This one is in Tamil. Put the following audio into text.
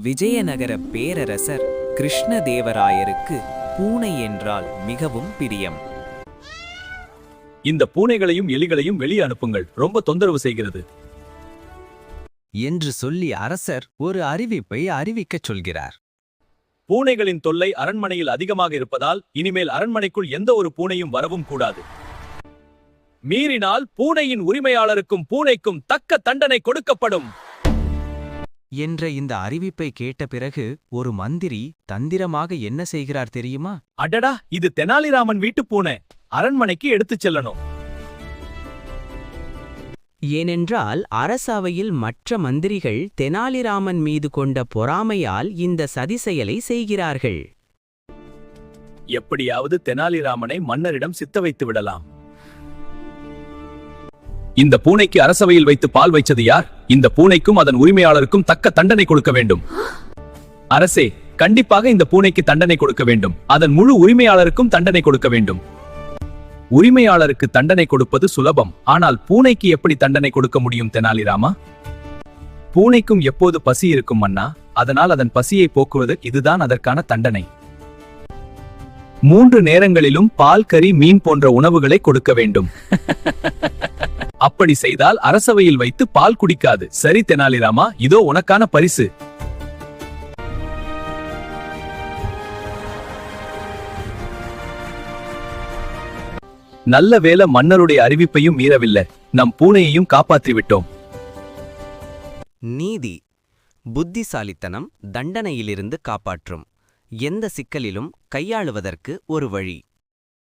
விஜயநகர பேரரசர் கிருஷ்ணதேவராயருக்கு பூனை என்றால் மிகவும் பிரியம். இந்த பூனைகளையும் எலிகளையும் வெளியே அனுப்புங்கள், ரொம்ப தொந்தரவு செய்கிறது என்று சொல்லி அரசர் ஒரு அறிவிப்பை அறிவிக்கச் சொல்கிறார். பூனைகளின் தொல்லை அரண்மனையில் அதிகமாக இருப்பதால் இனிமேல் அரண்மனைக்குள் எந்த ஒரு பூனையும் வரவும் கூடாது. மீறினால் பூனையின் உரிமையாளருக்கும் பூனைக்கும் தக்க தண்டனை கொடுக்கப்படும் என்ற இந்த அறிவிப்பை கேட்ட பிறகு ஒரு மந்திரி தந்திரமாக என்ன செய்கிறார் தெரியுமா? அடடா, இது தெனாலிராமன் வீட்டு பூனை, அரண்மனைக்கு எடுத்துச் செல்லணும். ஏனென்றால் அரசவையில் மற்ற மந்திரிகள் தெனாலிராமன் மீது கொண்ட பொறாமையால் இந்த சதி செயலை செய்கிறார்கள். எப்படியாவது தெனாலிராமனை மன்னரிடம் சித்த வைத்து விடலாம். இந்த பூனைக்கு அரசவையில் வைத்து பால் வைச்சது யார்? இந்த பூனைக்கும் அதன் உரிமையாளருக்கும் தக்க தண்டனை கொடுக்க வேண்டும். அரசே, கண்டிப்பாக இந்த பூனைக்கு தண்டனை கொடுக்க வேண்டும். அதன் முழு உரிமையாளருக்கும் தண்டனை கொடுக்க வேண்டும். உரிமையாளருக்கு தண்டனை கொடுப்பது சுலபம், ஆனால் பூனைக்கு எப்படி தண்டனை கொடுக்க முடியும் தெனாலிராமா? பூனைக்கும் எப்போது பசி இருக்கும் மன்னா, அதனால் அதன் பசியை போக்குவது இதுதான் அதற்கான தண்டனை. 3 நேரங்களிலும் பால், கறி, மீன் போன்ற உணவுகளை கொடுக்க வேண்டும். அப்படி செய்தால் அரசவையில் வைத்து பால் குடிக்காது. சரி தெனாலிராமா, இதோ உனக்கான பரிசு. நல்ல வேளை, மன்னருடைய அறிவிப்பையும் மீறவில்லை. நம் பூனையையும் காப்பாற்றிவிட்டோம். நீதி. புத்திசாலித்தனம் தண்டனையிலிருந்து காப்பாற்றும். எந்த சிக்கலிலும் கையாளுவதற்கு ஒரு வழி.